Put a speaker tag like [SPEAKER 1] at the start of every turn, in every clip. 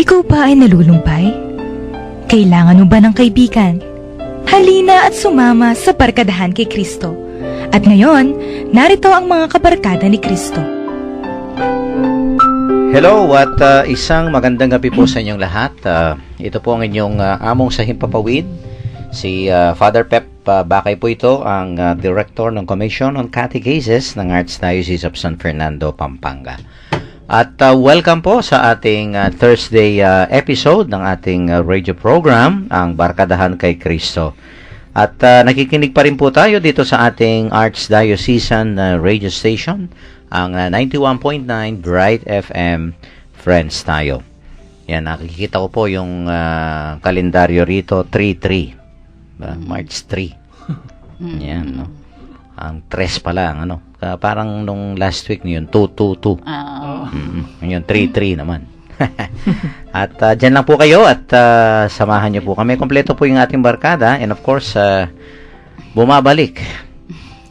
[SPEAKER 1] Ikaw ba ay nalulumbay? Kailangan mo ba ng kaibigan? Halina at sumama sa Barkadahan kay Kristo. At ngayon, narito ang mga kabarkada ni Kristo.
[SPEAKER 2] Hello at isang magandang gabi po sa inyong lahat. Ito po ang inyong among sa Himpapawid, si Father Pep Bakay po ito, ang Director ng Commission on Catechesis ng Archdiocese of San Fernando, Pampanga. At welcome po sa ating Thursday episode ng ating radio program, ang Barkadahan kay Kristo. At nakikinig pa rin po tayo dito sa ating Archdiocesan radio station, ang 91.9 Bright FM. Friends tayo. Yan, nakikita ko po yung kalendaryo rito, 3-3. March 3. Yan, no? Ang 3 pala, ang ano. Parang nung last week yun, 2-2-2. Ngayon, 3-3 naman. At dyan lang po kayo at samahan niyo po kami. Kompleto po yung ating barkada. And of course, bumabalik,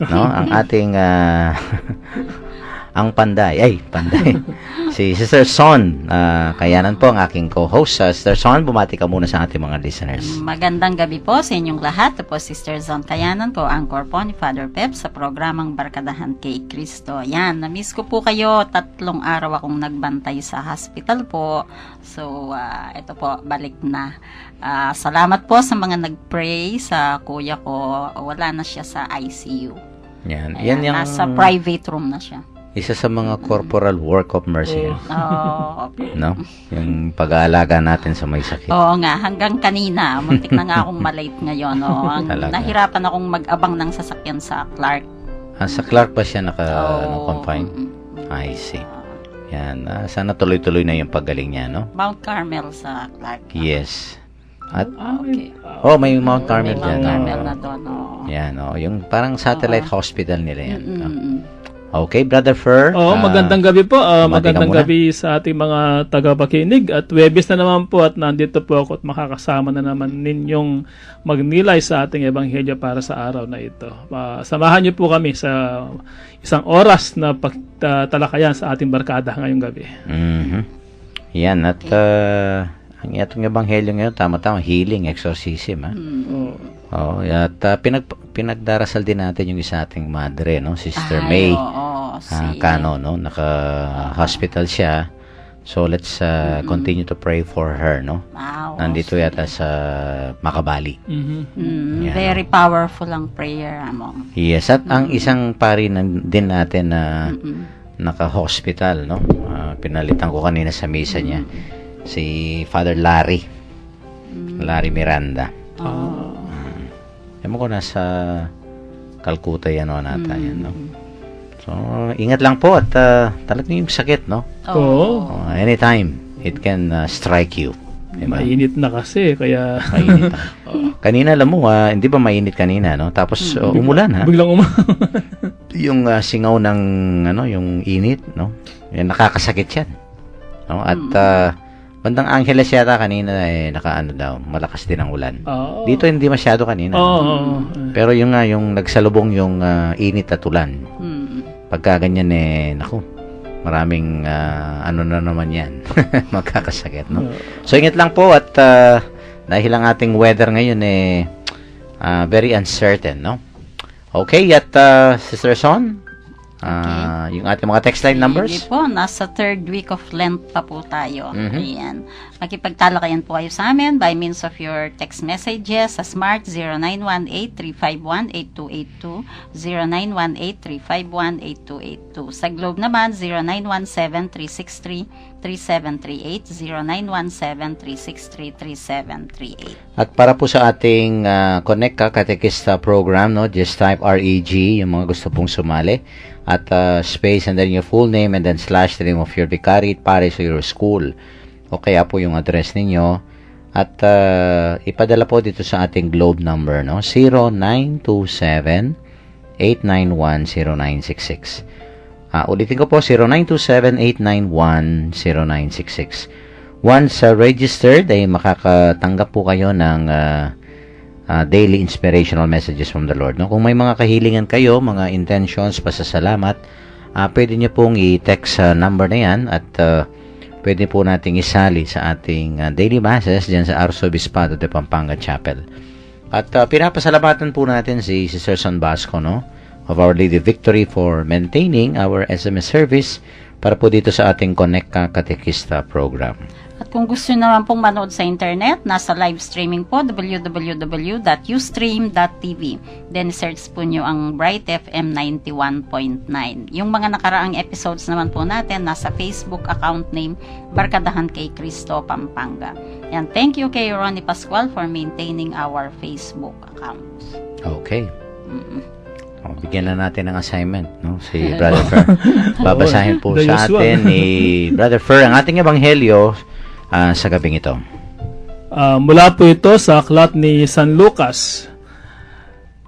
[SPEAKER 2] no? Ang ating ang panday. Si Sister Son. Kayanan po ang aking co-host. Sister Son, bumati ka muna sa ating mga listeners.
[SPEAKER 3] Magandang gabi po sa inyong lahat. Ito po Sister Son Kayanan ko, anchor po ni Father Pep sa programang Barkadahan kay Kristo. Yan, na-miss ko po kayo. 3 araw akong nagbantay sa hospital po. So, ito po, balik na. Salamat po sa mga nag-pray sa kuya ko. Wala na siya sa ICU.
[SPEAKER 2] Yan.
[SPEAKER 3] Ayan,
[SPEAKER 2] Yan yung
[SPEAKER 3] nasa private room na siya.
[SPEAKER 2] isa sa mga corporal work of mercy.
[SPEAKER 3] Okay.
[SPEAKER 2] No? Yung pag-aalaga natin sa may sakit.
[SPEAKER 3] Oo nga, hanggang kanina, muntik na nga akong malate ngayon. Nahirapan akong mag-abang ng sasakyan sa Clark.
[SPEAKER 2] Sa Clark ba siya naka-confine? I see. Yan. Sana tuloy-tuloy na yung paggaling niya, no?
[SPEAKER 3] Mount Carmel sa Clark.
[SPEAKER 2] Yes. At,
[SPEAKER 3] Okay.
[SPEAKER 2] may Mount Carmel
[SPEAKER 3] May
[SPEAKER 2] dyan.
[SPEAKER 3] Mount Carmel na doon.
[SPEAKER 2] Yan, yung parang satellite hospital nila yan. Okay, Brother Fer.
[SPEAKER 4] Magandang gabi po. Magandang
[SPEAKER 2] muna.
[SPEAKER 4] gabi sa ating mga tagapakinig. At Webes na naman po at nandito po ako at makakasama na naman ninyong magnilay sa ating ebanghelyo para sa araw na ito. Samahan niyo po kami sa isang oras na pagtalakayan sa ating barkada ngayong gabi.
[SPEAKER 2] Yan, at ang itong ebanghelyo ngayon, tama-tama, healing, exorcism. At pinagdarasal din natin yung isa ating madre, no? Sister May. Kano, no? Naka-hospital siya. So, let's continue to pray for her, no? Nandito yata sa Makabali.
[SPEAKER 3] Very powerful ang prayer mo.
[SPEAKER 2] Yes, at ang isang pari din natin na naka-hospital, no? Pinalitan ko kanina sa misa niya. Si Father Larry. Larry Miranda. Ewan ko nasa Calcutta yan o nata yan, no? So, ingat lang po at talagang yung sakit, no? Anytime, it can strike you. Diba?
[SPEAKER 4] Mainit na kasi, kaya...
[SPEAKER 2] Mainit na. Kanina, alam mo, hindi ba mainit kanina, no? Tapos, umulan, ha?
[SPEAKER 4] Biglang
[SPEAKER 2] Yung singaw ng, yung init, no? Yan, nakakasakit yan. No? At, bandang Angeles yata kanina malakas din ang ulan. Dito hindi masyado kanina. Pero yung nagsalubong yung init at ulan. Pagka ganyan naku, maraming na naman yan. Magkakasakit, no? So ingat lang po at dahil ang ating weather ngayon very uncertain, no? Okay, at Sister Son, yung ating mga text line numbers?
[SPEAKER 3] Sige po, nasa 3rd week of Lent pa po tayo. Ayan. Makipagtalakayan po kayo sa amin by means of your text messages sa Smart 0918-351-8282, 0918-351-8282. Sa Globe naman, 0917-363-3738, 0917-363-3738.
[SPEAKER 2] At para po sa ating Connect Catechista program, no, just type REG, yung mga gusto pong sumali. At space and then your full name and then slash the name of your vicariate parish or your school. O kaya po yung address ninyo. At ipadala po dito sa ating Globe number, no? 0927-891-0966. Ulitin ko po, 0927-891-0966. Once registered, ay makakatanggap po kayo ng daily inspirational messages from the Lord. No? Kung may mga kahilingan kayo, mga intentions, pasasalamat, pwede nyo pong i-text sa number na yan at pwede po nating isali sa ating daily masses dyan sa Arzobispado de Pampanga Chapel. At pinapasalamatan po natin si Sister San Basco, no, of Our Lady Victory for maintaining our SMS service para po dito sa ating Connect Katekista program.
[SPEAKER 3] At kung gusto naman pong manood sa internet, nasa live streaming po, www.ustream.tv. Then search po nyo ang Bright FM 91.9. Yung mga nakaraang episodes naman po natin, nasa Facebook account name, Barkadahan kay Cristo, Pampanga. And thank you kay Ronnie Pascual for maintaining our Facebook account.
[SPEAKER 2] Okay. Bigyan na natin ng assignment, no? Si Brother Fer. Babasahin po
[SPEAKER 4] The
[SPEAKER 2] sa
[SPEAKER 4] usual.
[SPEAKER 2] atin ni Brother Fer ang ating ebanghelyo sa gabing ito.
[SPEAKER 4] Mula po ito sa aklat ni San Lucas.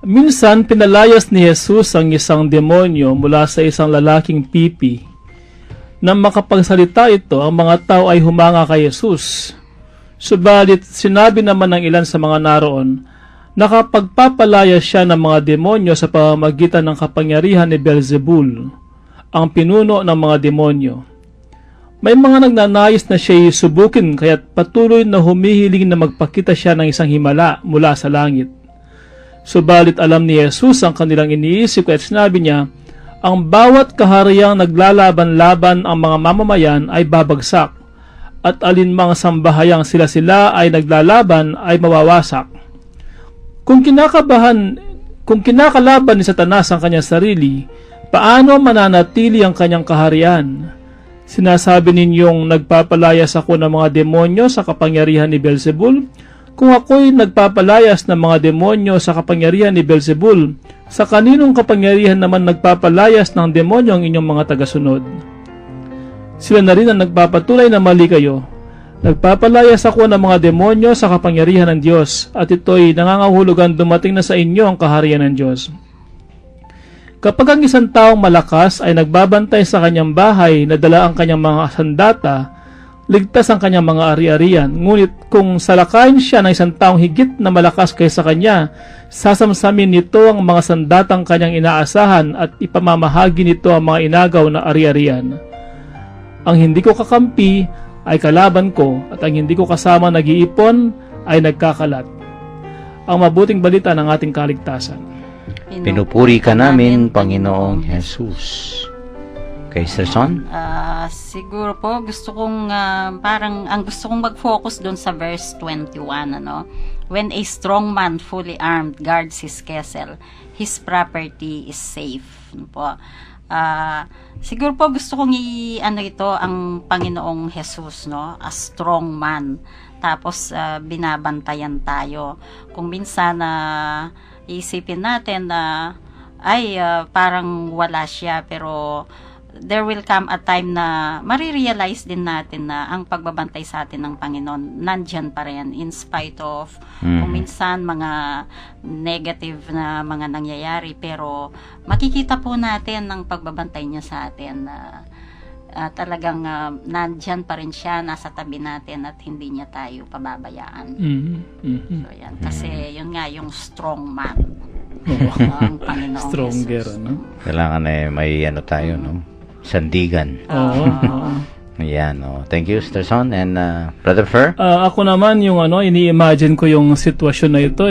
[SPEAKER 4] Minsan, pinalayas ni Jesus ang isang demonyo mula sa isang lalaking pipi. Nang makapagsalita ito, ang mga tao ay humanga kay Jesus. Subalit, sinabi naman ng ilan sa mga naroon, nakapagpapalayas siya ng mga demonyo sa pamamagitan ng kapangyarihan ni Beelzebul, ang pinuno ng mga demonyo. May mga nagnanais na siya'y subukin kaya't patuloy na humihiling na magpakita siya ng isang himala mula sa langit. Subalit alam ni Jesus ang kanilang iniisip at sinabi niya, ang bawat kahariang naglalaban-laban ang mga mamamayan ay babagsak, at alinmang sambahayang sila-sila ay naglalaban ay mawawasak. Kung kinakalaban ni Satanas ang kanyang sarili, paano mananatili ang kanyang kaharian? Sinasabi ninyong nagpapalayas ako ng mga demonyo sa kapangyarihan ni Beelzebul? Kung ako'y nagpapalayas ng mga demonyo sa kapangyarihan ni Beelzebul, sa kaninong kapangyarihan naman nagpapalayas ng demonyo ang inyong mga tagasunod? Sila na rin ang nagpapatuloy na mali kayo. Nagpapalayas ako ng mga demonyo sa kapangyarihan ng Diyos, at ito'y nangangahulugan dumating na sa inyo ang kaharian ng Diyos. Kapag ang isang taong malakas ay nagbabantay sa kanyang bahay na dala ang kanyang mga sandata, ligtas ang kanyang mga ari-arian. Ngunit kung salakayin siya ng isang taong higit na malakas kaysa kanya, sasamsamin nito ang mga sandatang kanyang inaasahan at ipamamahagi nito ang mga inagaw na ari-arian. Ang hindi ko kakampi ay kalaban ko, at ang hindi ko kasama nag-iipon ay nagkakalat. Ang mabuting balita ng ating kaligtasan.
[SPEAKER 2] Pinupuri ka namin, Panginoong Jesus. Okay, Sir Son?
[SPEAKER 3] Siguro po, gusto kong, ang gusto kong mag-focus doon sa verse 21, ano? When a strong man fully armed guards his castle, his property is safe. Ano po? Siguro po gusto kong ito ang Panginoong Jesus, no? A strong man. Tapos binabantayan tayo. Kung minsan iisipin natin na parang wala siya, pero there will come a time na marirealize din natin na ang pagbabantay sa atin ng Panginoon nandyan pa rin in spite of kung minsan mga negative na mga nangyayari, pero makikita po natin ang pagbabantay niya sa atin na talagang nandyan pa rin siya, nasa tabi natin at hindi niya tayo pababayaan. So yan, kasi yun nga yung strong man. Ang Panginoong
[SPEAKER 4] Stronger,
[SPEAKER 3] Jesus.
[SPEAKER 4] ano?
[SPEAKER 2] Kailangan may tayo, no? Sandigan.
[SPEAKER 4] Oo.
[SPEAKER 2] Ayan, thank you, Sister Son. And Brother Fer?
[SPEAKER 4] Ako naman yung ini-imagine ko yung sitwasyon na ito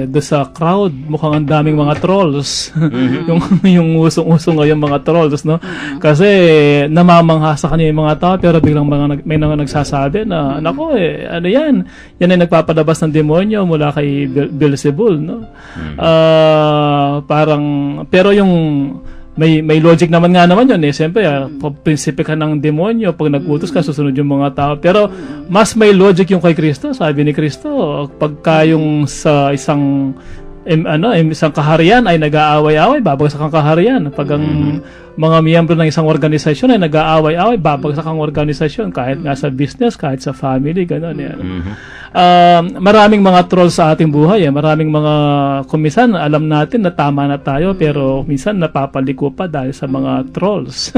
[SPEAKER 4] do sa crowd, mukhang ang daming mga trolls. yung usong-usong ngayon mga trolls, no? Kasi namamangha sa kanila yung mga tao, pero biglang may mga nagsasabi na nako ano yan? Yan ay nagpapalabas ng demonyo mula kay Beelzebul, no? Pero yung may logic naman nga naman yun Siyempre, prinsipe ka ng demonyo, pag nag-utos ka, susunod yung mga tao. Pero, mas may logic yung kay Kristo. Sabi ni Kristo, pagka yung sa isang kaharian ay nag-aaway-aaway, babagsak ang kaharian. Pag ang mga miyembro ng isang organisasyon ay nag-aaway-aaway, babagsak ang organisasyon. Kahit nga sa business, kahit sa family, gano'n yan. Maraming mga trolls sa ating buhay. Maraming mga, kumisan, alam natin na tama na tayo, pero minsan napapaliko pa dahil sa mga trolls.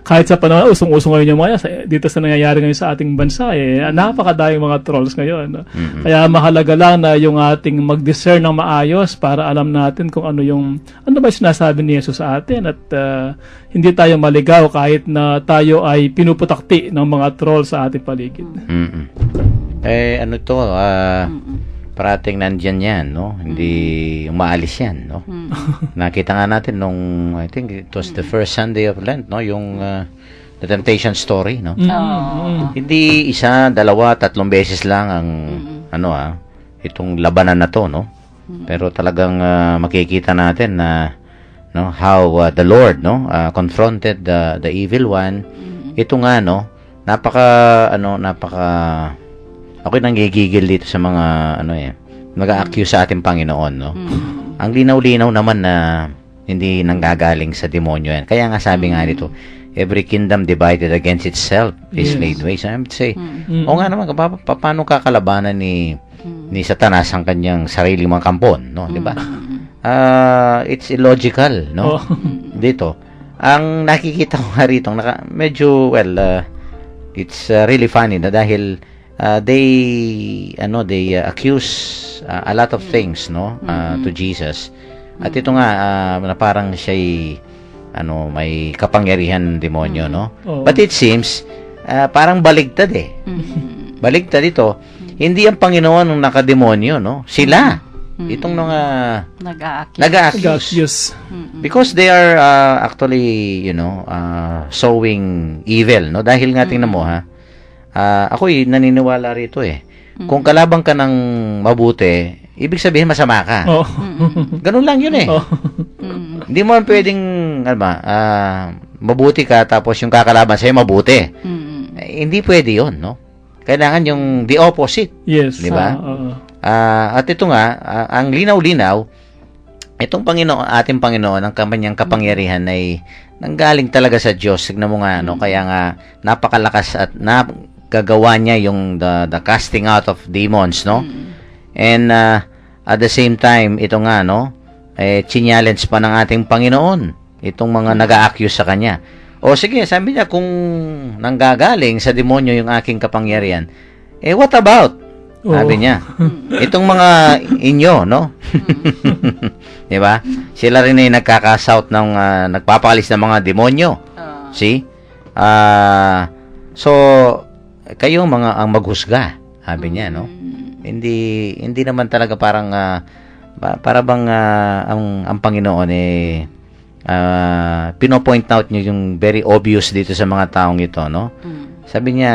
[SPEAKER 4] Kahit sa panahon, usong-usong ngayon yung mga dito sa nangyayari ngayon sa ating bansa, napakadaming mga trolls ngayon. Kaya mahalaga lang na yung ating mag-discern ng maayos para alam natin kung ano ba sinasabi ni Jesus sa atin, at hindi tayo maligaw kahit na tayo ay pinuputakti ng mga troll sa ating paligid.
[SPEAKER 2] Mm-mm. Ano to, parating nandyan yan, no? Hindi umaalis yan, no? Nakita nga natin nung, I think it was the first Sunday of Lent, no? Yung The Temptation Story, no? Hindi isa, dalawa, 3 beses lang ang, itong labanan na to, no? Pero talagang makikita natin na, no, how the Lord, no, confronted the evil one. Ito nga, no, napaka ako'y nanggigigil dito sa mga nag-a-accuse sa ating Panginoon, no. Ang linaw-linaw naman na hindi nanggagaling sa demonyo yan. Kaya nga sabi nga dito, every kingdom divided against itself is laid waste. I would say, o nga naman, paano kakalabanan ni Satanas ang kanyang sariling mga kampon, no, di ba? It's illogical, no? Dito. Ang nakikita ko nga rito, medyo, it's really funny na dahil they accuse a lot of things, no, to Jesus. At ito nga na parang siya'y may kapangyarihan demonyo, no? But it seems parang baligtad eh. Baligtad ito. Hindi ang Panginoon ang nakademonyo, no? Sila. Itong mga nag-a-accuse. Because they are actually, sowing evil, no? Dahil nga tingnan mo, ako'y naniniwala rito eh. Kung kalabang ka ng mabuti, ibig sabihin masama ka. Ganun lang yun eh. Hindi mo pwedeng, mabuti ka tapos yung kakalaban sa'yo mabuti. Hindi pwede yun, no? Kailangan yung the opposite.
[SPEAKER 4] Yes.
[SPEAKER 2] Di ba? At ito nga, ang linaw-linaw, itong Panginoon, ating Panginoon, ang kanyang kapangyarihan ay nanggaling talaga sa Diyos. Tignan mo nga, no? Kaya nga, napakalakas at gagawa niya yung the casting out of demons, no? And at the same time, ito nga, no? Challenge pa ng ating Panginoon itong mga nag-a-accuse sa kanya. O sige, sabi niya, kung nanggagaling sa demonyo yung aking kapangyarihan, what about? Sabi niya, itong mga inyo, no? Di ba? Sila rin ay nagkakasout ng, nagpapakalis ng mga demonyo. See? So, kayo mga ang maghusga, sabi niya, no? Hindi naman talaga parang, para bang ang Panginoon pinopoint out niyo yung very obvious dito sa mga taong ito, no? Sabi niya,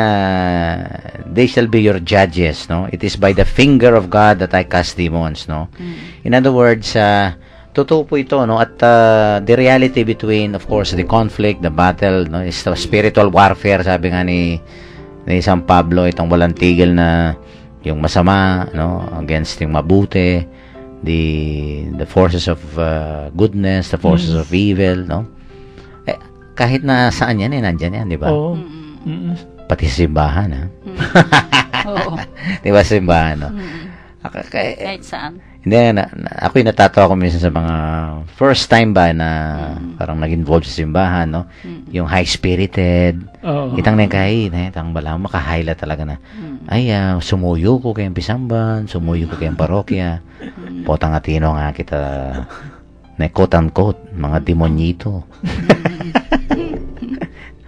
[SPEAKER 2] they shall be your judges, no? It is by the finger of God that I cast demons, no? In other words, totoo po ito, no? At the reality between, of course, the conflict, the battle, no? Is the spiritual warfare, sabi nga ni San Pablo, itong walang tigil na yung masama, no? Against yung mabuti, the forces of goodness, the forces of evil, no? Kahit na saan yan, nandyan yan, di ba? Pati sa simbahan, ha?
[SPEAKER 3] Oo.
[SPEAKER 2] Di ba sa simbahan, no?
[SPEAKER 3] Kahit saan.
[SPEAKER 2] Hindi, ako'y natatawa ko minsan sa mga first time ba na parang nag-involve sa simbahan, no? Yung high-spirited. Itang nengkahi, itang bala, makahayla talaga na. Ay, sumuyo ko kayong pisamban, sumuyo ko kayong parokya. Potang atino nga kita, na quote-unquote, mga demonyito.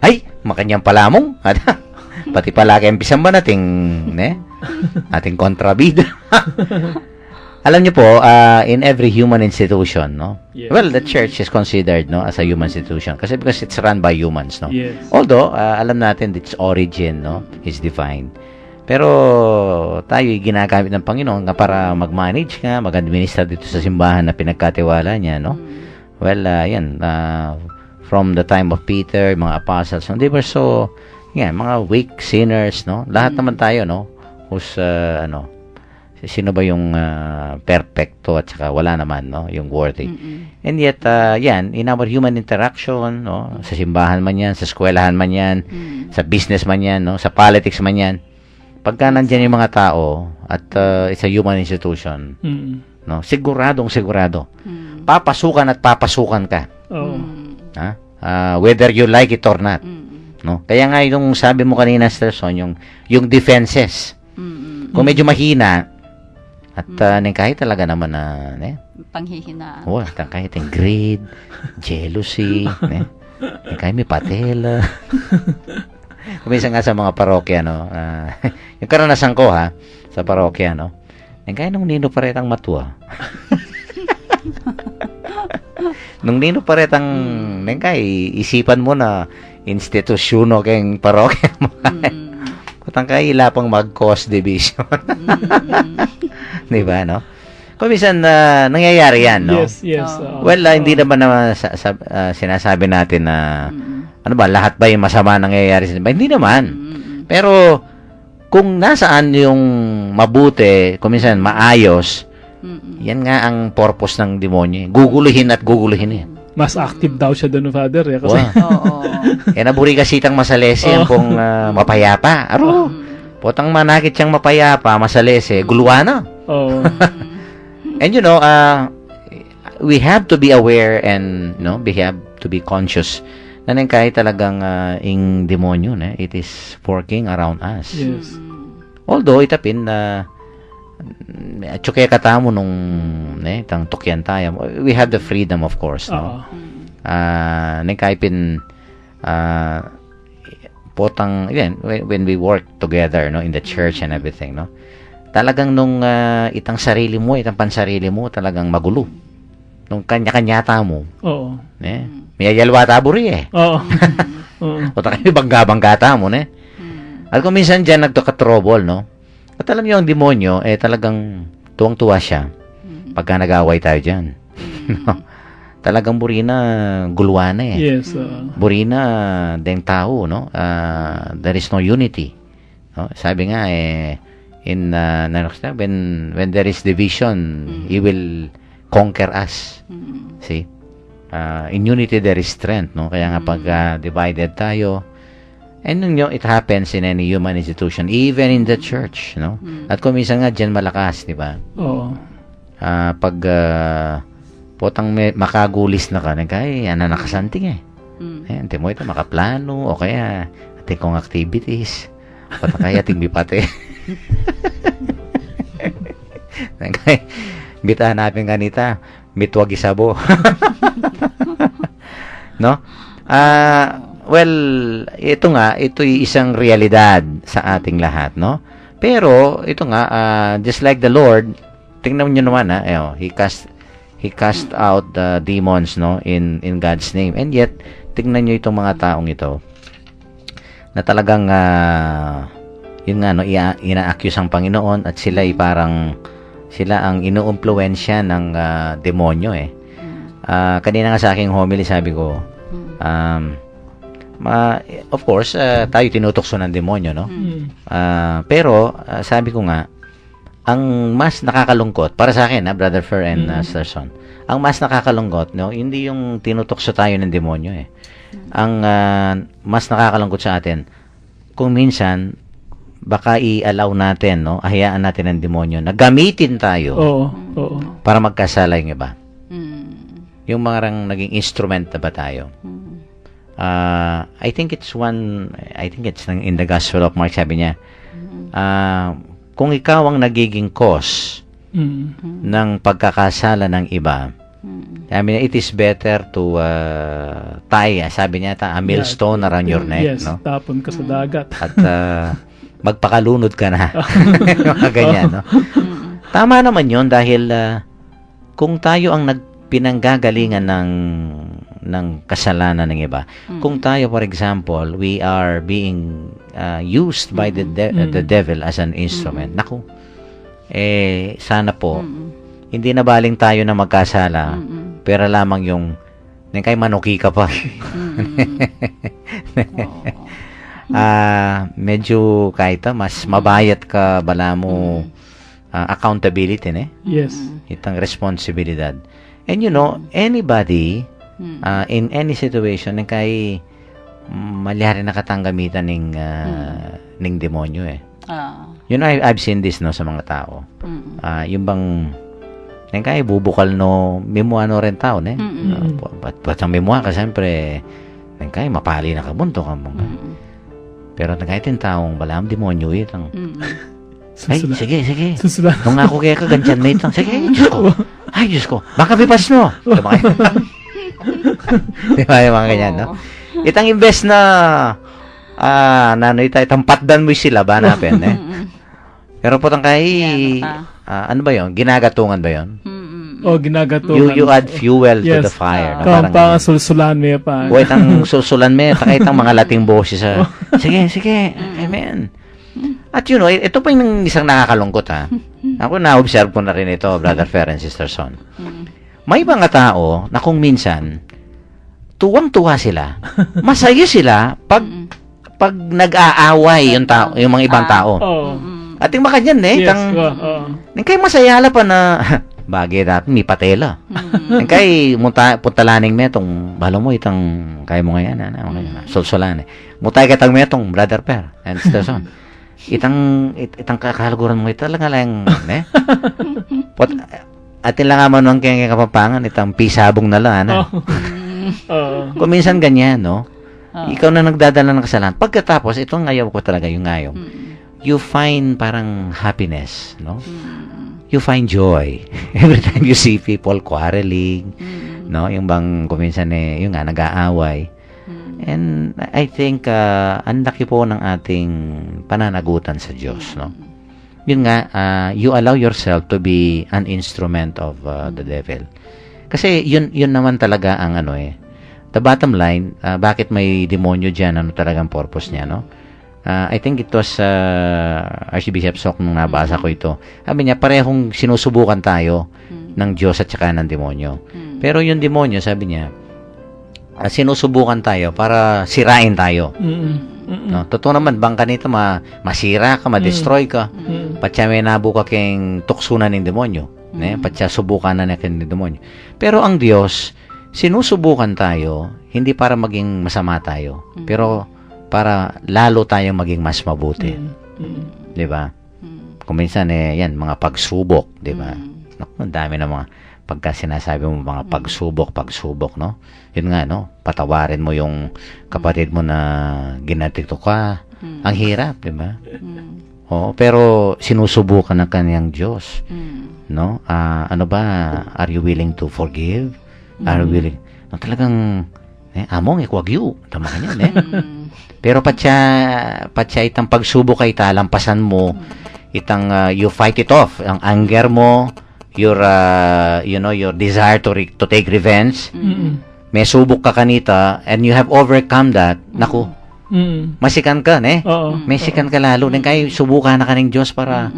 [SPEAKER 2] Ay, makanyang palamong. Pati pala kayong pisamban ating kontrabida. Alam niyo po, in every human institution, no?
[SPEAKER 4] Yes.
[SPEAKER 2] Well, the church is considered, no, as a human institution because it's run by humans, no?
[SPEAKER 4] Yes.
[SPEAKER 2] Although, alam natin its origin, no, is divine. Pero tayo ginagamit ng Panginoon nga para mag-manage nga, mag-administer dito sa simbahan na pinagkatiwala niya, no? Well, yan, from the time of Peter, mga apostles, no? They were so, mga weak sinners, no? Lahat naman tayo, no? Who's, sino ba yung perfecto at saka wala naman, no? Yung worthy. And yet, yan, in our human interaction, no? Sa simbahan man yan, sa eskwelahan man yan, sa business man yan, no? Sa politics man yan, pagka nandyan yung mga tao at it's a human institution, no? Sigurado. Papasukan at papasukan ka. Whether you like it or not. No? Kaya nga yung sabi mo kanina, Stelson, yung defenses. Kung medyo mahina, at kahit talaga naman na,
[SPEAKER 3] panghihinaan.
[SPEAKER 2] kahit yung greed, jealousy, Kaya may patela. Kuminsan nga sa mga parokya, no? Yung karanasan ko, ha, sa parokya, no? Kaya nung nino paretang matua. Nung nino paretang, kaya isipan mo na institusyono kayong parokya mo. Kutang kaya ilapang mag-cause division. Diba, no? Kuminsan nangyayari yan, no?
[SPEAKER 4] Yes.
[SPEAKER 2] Well, hindi naman na sinasabi natin na ano ba, lahat ba yung masama nangyayari sa iba? Hindi naman. Pero kung nasaan yung mabuti, kuminsan maayos, yan nga ang purpose ng demonyo. Guguluhin at guguluhin eh.
[SPEAKER 4] Mas active daw siya doon, Father. Eh, kasi,
[SPEAKER 3] Oo.
[SPEAKER 2] Naburi kasi itang masalesi ang pong mapayapa. Aro, potang manakit siyang mapayapa, masalesi, guluhan na.
[SPEAKER 4] Oo.
[SPEAKER 2] And you know, we have to be aware and we have to be conscious na kahit talagang ing demonyo na it is working around us.
[SPEAKER 4] Yes.
[SPEAKER 2] Although itapin na tsuke katamo nung tang tukyan tayo, we have the freedom of course, no. Kaipin potang again when we work together, no, in the church and everything, no. Talagang nung itang sarili mo, itang pansarili mo talagang magulo. Nung kanya-kanyata mo.
[SPEAKER 4] Oo.
[SPEAKER 2] May yalwa taburi eh.
[SPEAKER 4] Oo.
[SPEAKER 2] O tayo bangga-banggata mo, ne? At kung minsan dyan nagtoka-trouble, no? At alam niyo, ang demonyo, talagang tuwang-tuwa siya pagka nag-away tayo dyan. No? Talagang buri na gulwana eh.
[SPEAKER 4] Yes.
[SPEAKER 2] Buri na deng tao, no? There is no unity. No? Sabi nga, when there is division, He will conquer us. See? In unity there is strength, no? Kaya nga pag divided tayo, and it happens in any human institution, even in the church, no? At kung minsan nga dyan malakas, di ba?
[SPEAKER 4] Oo.
[SPEAKER 2] Pag potang makagulis na ka, kaya nakasanting eh. Ante mo ito, makaplano, o kaya ating kong activities, o kaya ating bipate. Kaya, bitahan natin kanita, mitwag isabo. No? Well, ito'y isang realidad sa ating lahat, no? Pero, ito nga, just like the Lord, tingnan nyo naman, He cast out the demons, no, in God's name. And yet, tingnan nyo itong mga taong ito, na talagang, yun nga, no, ina-accuse ang Panginoon, at sila ang inu-impluwensya ng demonyo, eh. Kanina nga sa aking homily, sabi ko, of course, tayo tinutokso ng demonyo, no? Pero, sabi ko nga, ang mas nakakalungkot, para sa akin, Brother Fer and Sister Son, ang mas nakakalungkot, no, hindi yung tinutokso tayo ng demonyo, eh. Ang mas nakakalungkot sa atin, kung minsan, baka i-allow natin, no, hayaan natin ang demonyo na gamitin tayo para magkasala yung iba. Yung mga naging instrument na ba tayo? I think it's in the Gospel of Mark, sabi niya, kung ikaw ang nagiging cause ng pagkakasala ng iba, sabi niya, it is better to tie, sabi niya, a millstone around your neck.
[SPEAKER 4] Yes,
[SPEAKER 2] no?
[SPEAKER 4] tapon ka sa dagat.
[SPEAKER 2] At magpakalunod ka na. Mga ganyan, no? Tama naman yun dahil kung tayo ang pinanggagalingan ng kasalanan ng iba, kung tayo, for example, we are being used by the devil as an instrument, naku, sana po, hindi na baling tayo na magkasala, pero lamang yung kay manuki ka pa. Medyo kahit mas mabayat ka bala mo accountability, ne?
[SPEAKER 4] Yes.
[SPEAKER 2] Itang responsibilidad. And you know, anybody in any situation kay malihari nakatanggamitan ng demonyo, eh. You know, I've seen this, no, sa mga tao. Yung bang kaya bubukal no mimuano rin tao, ne? Patang mimuha ka, siyempre kaya mapali na kabunto ka mo. Pero kahit yung taong balam demonyo itang ay, sige.
[SPEAKER 4] Susula.
[SPEAKER 2] Nung ako kaya ka, ganyan na itang. Sige, Diyos ko. Ay, Diyos ko. Baka bipas no. Di ba yung mga ganyan, no? Itang imbes na itang patdan mo sila ba napin, eh? Pero po kay ano ba yon? Ginagatungan ba yon?
[SPEAKER 4] Ginagatungan.
[SPEAKER 2] You add fuel to
[SPEAKER 4] Yes.
[SPEAKER 2] the fire. No?
[SPEAKER 4] Kung
[SPEAKER 2] Parang
[SPEAKER 4] pa
[SPEAKER 2] ganyan.
[SPEAKER 4] sulsulan mo pa.
[SPEAKER 2] O itang susulan me, pakitang mga lating boses. Sige. Amen. At ito pa yung isang nakakalungkot, ha. Ako na-observe ko na rin ito, Brother Fer and Sister Son. May mga tao na kung minsan, tuwang-tuwa sila, masaya sila pag nag-aaway yung mga ibang tao. At yung makanyan,
[SPEAKER 4] Yes.
[SPEAKER 2] kay masayala pa na, bagay natin, may patela. Kay puntalaning metong, balo mo, itang, kaya mo ngayon, sulsulan, mutay katang metong, Brother Per and Sister Son. Itang kakalaguran mo, ito lang lang, atin lang naman ang kaya kapapangan, itang pisabong na lang, Kung minsan ganyan, no? Ikaw na nagdadala ng kasalanan. Pagkatapos, itong ayaw ko talaga, yung ayaw. You find parang happiness, no? You find joy every time you see people quarreling, no? Yung bang kung minsan yung nga nag-aaway. And I think ang laki po ng ating pananagutan sa Diyos, no? Yun nga, you allow yourself to be an instrument of the devil. Kasi yun naman talaga ang the bottom line, bakit may demonyo diyan, ano talagang purpose niya, no? I think it was Archbishop Sok nung nabasa ko ito. Sabi niya, parehong sinusubukan tayo ng Diyos at saka ng demonyo. Pero yung demonyo, sabi niya, sinusubukan tayo para sirain tayo. No? Totoo naman, bang kanito masira ka, ma-destroy ka. Patya may nabuka keng tuksunan ng demonyo. Patya subukan na ng demonyo. Pero ang Diyos, sinusubukan tayo, hindi para maging masama tayo. Pero para lalo tayong maging mas mabuti. 'Di ba? Kung minsan yan mga pagsubok, 'di ba? Naku, ang dami ng mga pagka sinasabi mo mga pagsubok, no? Yun nga, no? Patawarin mo yung kapatid mo na ginatito ka. Ang hirap, 'di ba? Oo, pero sinusubukan ng kaniyang Diyos. No? Ano ba? Are you willing to forgive? Are you willing? No, talagang among ikwagyo. Tama ka niyan, Pero patya itang pagsubok kay talampasan mo, itang you fight it off, ang anger mo, your your desire to take revenge. May subok ka kanita and you have overcome that. Naku. Masikan ka, may sikan ka lalo. Nang kay subukan na ka ng Diyos para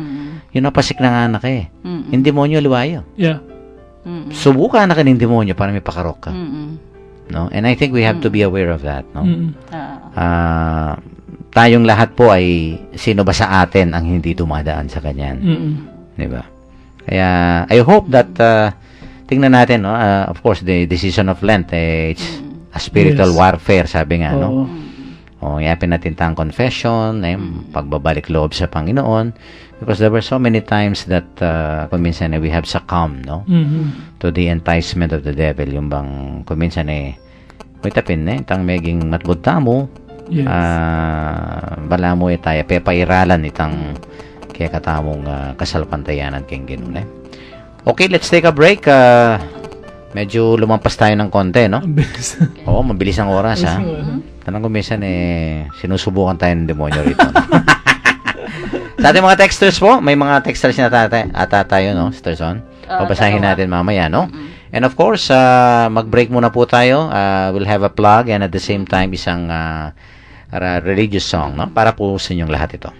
[SPEAKER 2] pasik na nga anak Yung demonyo liwayo.
[SPEAKER 4] Yeah.
[SPEAKER 2] Subukan na ka ng demonyo para may pakarok ka. No? And I think we have to be aware of that, no? Tayong lahat po ay sino ba sa atin ang hindi dumadaan sa ganyan? 'Di ba? Kaya I hope that tingnan natin, no? Of course the season of Lent, it's a spiritual warfare, sabi nga, no? Yapin natin tang confession, pagbabalik loob sa Panginoon, because there were so many times that kung minsan we have succumbed, no? To the enticement of the devil, yung bang kung minsan tapin tang meging matbudta mo,
[SPEAKER 4] Yes.
[SPEAKER 2] Bala mo tayo pepairalan itang kaya katamong kasalpantayanan keng Ginoo. Okay, let's take a break. Medyo lumampas tayo ng konti, no? Oo, mabilis ang oras, ha? Tanong ko minsan, sinusubukan tayo ng demonyo rito. Sa ating mga texters po, may mga texters na tayo, no, Sister Son? Pabasahin natin mamaya, no? And of course, mag-break muna po tayo. We'll have a plug and at the same time, isang religious song, no? Para po sa inyong lahat ito.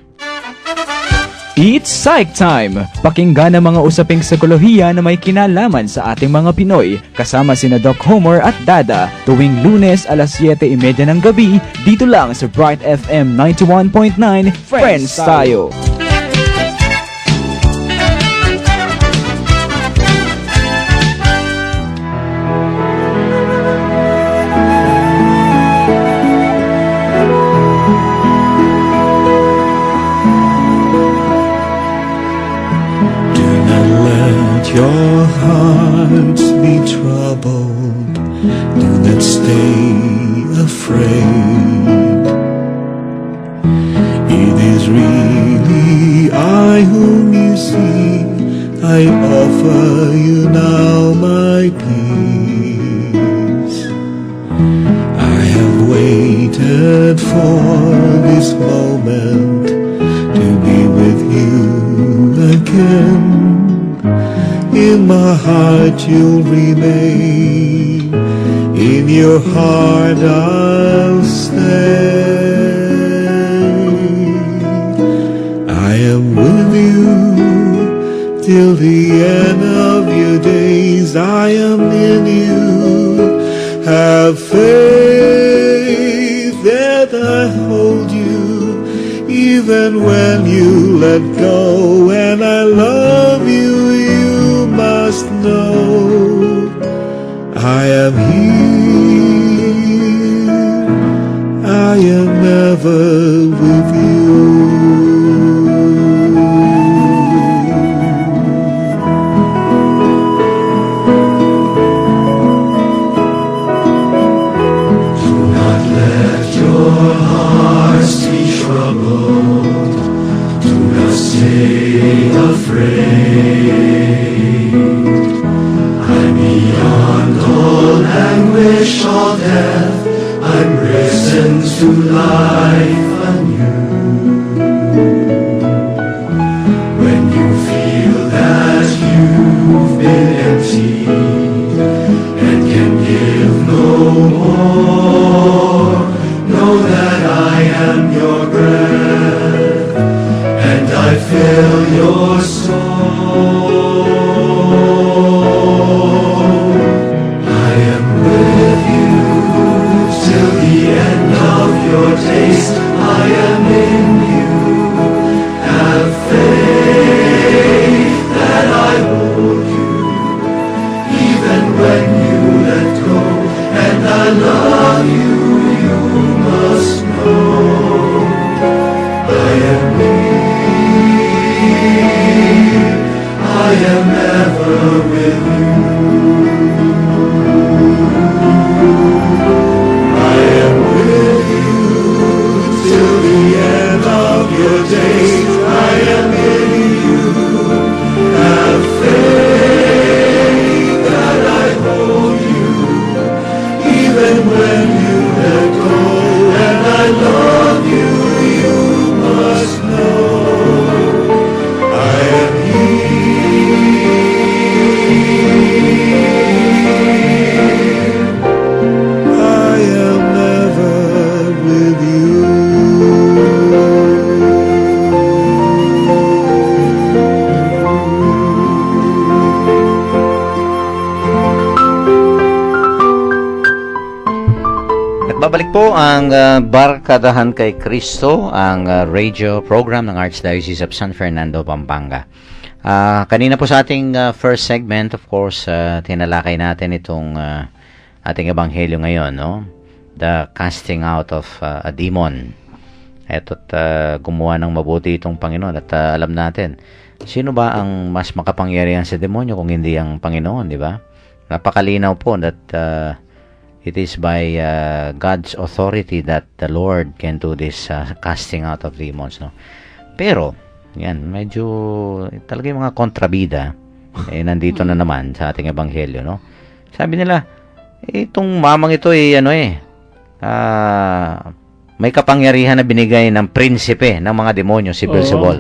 [SPEAKER 5] It's Psych Time! Pakinggan ang mga usaping psikolohiya na may kinalaman sa ating mga Pinoy kasama sina Doc Homer at Dada tuwing Lunes alas 7:30 ng gabi dito lang sa Bright FM 91.9 Friends Tayo!
[SPEAKER 6] Your hearts be troubled, do not stay afraid. It is really I whom you see, I offer you now my peace. longed for this moment to be with you again. In my heart you'll remain, in your heart I'll stay. I am with you till the end of your days. I am in you. Have faith that I hold you, even when you let go. And I love you, you must know. I am here, I am ever with you.
[SPEAKER 2] Babalik po ang Barkadahan kay Kristo, ang radio program ng Archdiocese of San Fernando, Pampanga. Kanina po sa ating first segment, of course, tinalakay natin itong ating ebanghelyo ngayon, no? The casting out of a demon. Eto't gumawa ng mabuti itong Panginoon at alam natin, sino ba ang mas makapangyarihan sa demonyo kung hindi ang Panginoon, di ba? Napakalinaw po that it is by God's authority that the Lord can do this casting out of demons, no? Pero, yan, medyo talaga yung mga kontrabida nandito na naman sa ating ebanghelyo, no? Sabi nila, itong mamang ito may kapangyarihan na binigay ng prinsipe ng mga demonyo, si Beelzebul.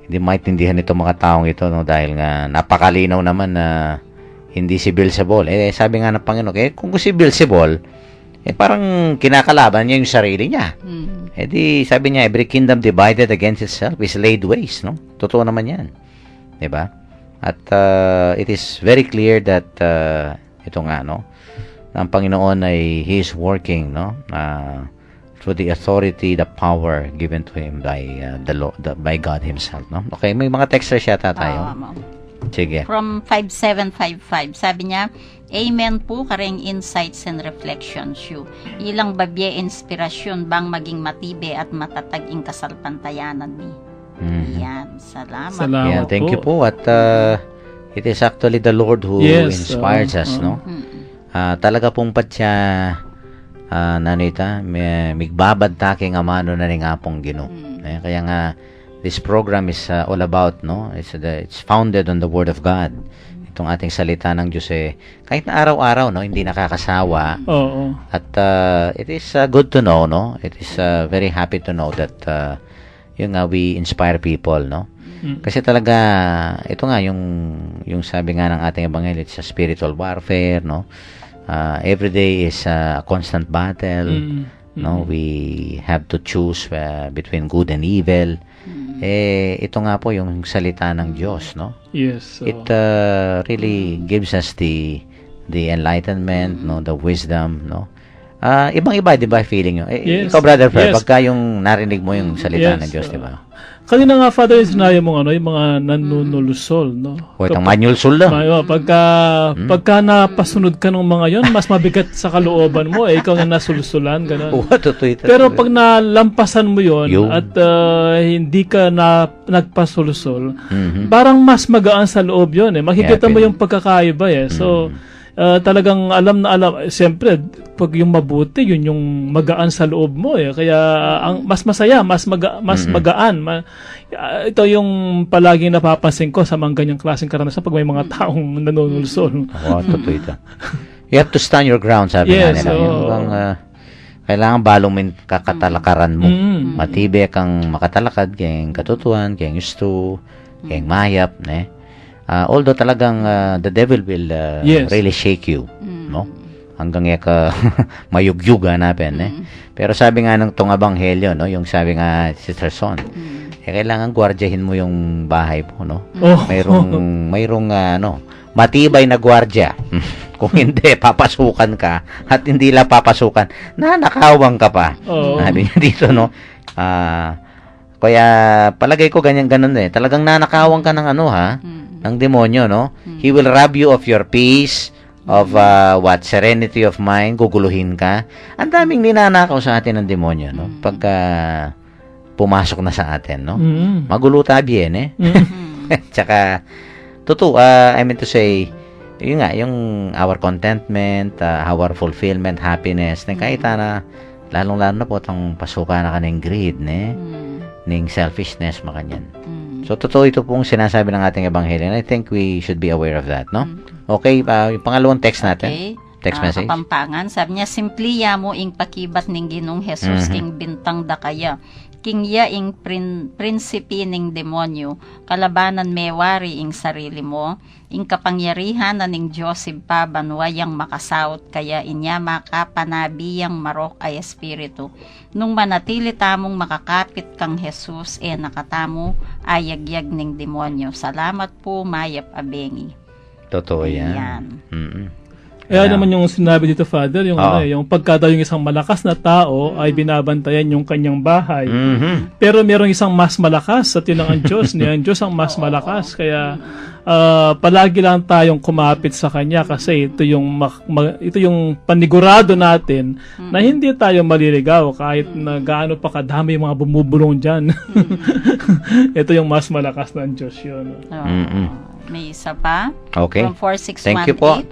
[SPEAKER 2] Hindi maintindihan itong mga taong ito, no? Dahil nga napakalinaw naman na hindi si Beelzebul. Sabi nga ng Panginoon, kung si Beelzebul, parang kinakalaban niya yung sarili niya. Di sabi niya, every kingdom divided against itself is laid waste, no? Totoo naman yan. Diba? At it is very clear that ito nga, no? Ang Panginoon ay He is working, no? Through the authority, the power given to Him by by God Himself, no? Okay, may mga texters yata tayo. Sige.
[SPEAKER 3] From 5755, sabi niya, Amen po kareng insights and reflections you. Ilang babye inspirasyon bang maging matibe at matatag ing kasalpantayanan ni. Yan, salamat.
[SPEAKER 2] Yeah, thank you po. At it is actually the Lord who inspires us, no? Talaga pong patya nanita, migbabad taking amano na ning apong Ginoo. Kaya nga this program is all about, no? It's founded on the Word of God. itong ating salita ng Diyos kahit na araw-araw, no, hindi nakakasawa.
[SPEAKER 4] Oo.
[SPEAKER 2] At it is good to know, no? It is very happy to know that we inspire people, no? Kasi talaga ito nga yung sabi nga ng ating ebanghelyo, it's a spiritual warfare, no? Every day is a constant battle. No, we have to choose between good and evil. Ito nga po yung salita ng Diyos, no?
[SPEAKER 4] Yes.
[SPEAKER 2] It really gives us the enlightenment, no, the wisdom, no. Ibang-iba, 'di ba, feeling nyo?
[SPEAKER 4] Yes.
[SPEAKER 2] Ikaw, Brother Fred,
[SPEAKER 4] Yes.
[SPEAKER 2] pagka yung narinig mo yung salita
[SPEAKER 4] Yes,
[SPEAKER 2] ng Diyos, 'di ba?
[SPEAKER 4] Kanina nga, Father, sinabi mo yung mga nanunulusol, no?
[SPEAKER 2] O itong manual sulda.
[SPEAKER 4] Pagka napasunod ka ng mga yon, mas mabigat sa kalooban mo, ikaw na nasulsulan, gano'n.
[SPEAKER 2] Totoo ito.
[SPEAKER 4] Pero pag nalampasan mo yon
[SPEAKER 2] Yung-
[SPEAKER 4] at hindi ka na nagpasulsol,
[SPEAKER 2] Mhm.
[SPEAKER 4] parang mas magaan sa loob yon. Makikita
[SPEAKER 2] Yeah,
[SPEAKER 4] mo yung pagkakaiba So, talagang alam na alam. Siyempre, pag yung mabuti, yun yung magaan sa loob mo. Kaya ang mas masaya, mas magaan. Ito yung palaging napapansin ko sa mga ganyang klaseng karanasan pag may mga taong nanunulsol.
[SPEAKER 2] Totoo ito. You have to stand your ground, sabi nga
[SPEAKER 4] Yes,
[SPEAKER 2] nila. Yung
[SPEAKER 4] oo.
[SPEAKER 2] kailangan balong kakatalakaran mo.
[SPEAKER 4] Mm.
[SPEAKER 2] Matibay kang makatalakad, kayong katutuan, kayong gusto, kayong mayap, ne? Although talagang the devil will
[SPEAKER 4] Yes.
[SPEAKER 2] really shake you, no? Hanggang ka mayugyug hanapin, ne? Pero sabi nga ng tong ebanghelyo, no, yung sabi nga Sister Son, kailangan gwardiyahin mo yung bahay mo, no?
[SPEAKER 4] Oh.
[SPEAKER 2] Mayroong matibay na gwardya. Kung hindi, papasukan ka at hindi lang papasukan, nanakawang ka pa.
[SPEAKER 4] Oo.
[SPEAKER 2] Sabi niya dito, no? Kaya palagay ko ganyan-ganon Talagang nanakawang ka ng ng demonyo, no? He will rob you of your peace, of serenity of mind, guguluhin ka. Ang daming ninanakaw sa atin ng demonyo, no? Pagka pumasok na sa atin, no? Magulo tabi Tsaka, totoo, I mean to say, yun nga, yung our contentment, our fulfillment, happiness, kahit na, lalong-lalo na po, itong pasukan na ka ng greed, ng selfishness, makanyan. So, totoo ito pong sinasabi ng ating ebanghelyo. And I think we should be aware of that, no? Okay, yung pangalawang text natin.
[SPEAKER 3] Okay.
[SPEAKER 2] Text message.
[SPEAKER 3] Kapampangan. Sabi niya, simpliya mo ing pakibat ning Ginong Jesus king bintang dakaya. King ya ing prinsipi ning demonyo. Kalabanan mewari ing sarili mo. Ing kapangyarihan na ning Diyos banwayang makasaot kaya inya makapanabiyang marok ay espiritu. Nung manatili tamong makakapit kang Jesus nakatamo ayagyag ning demonyo. Salamat po, Mayap Abengi.
[SPEAKER 2] Totoo yan.
[SPEAKER 3] Yan.
[SPEAKER 4] Kaya naman yung sinabi dito, Father, yung, yung pagka daw yung isang malakas na tao ay binabantayan yung kanyang bahay. Pero merong isang mas malakas at yun ang Diyos niya. Ang Diyos ang mas malakas. Kaya palagi lang tayong kumapit sa Kanya kasi ito yung panigurado natin na hindi tayo maliligaw kahit na gaano pa kadami yung mga bumubulong dyan. Ito yung mas malakas ng Diyos yun.
[SPEAKER 3] May isa pa.
[SPEAKER 2] Okay.
[SPEAKER 3] From 4618.
[SPEAKER 2] Thank you po.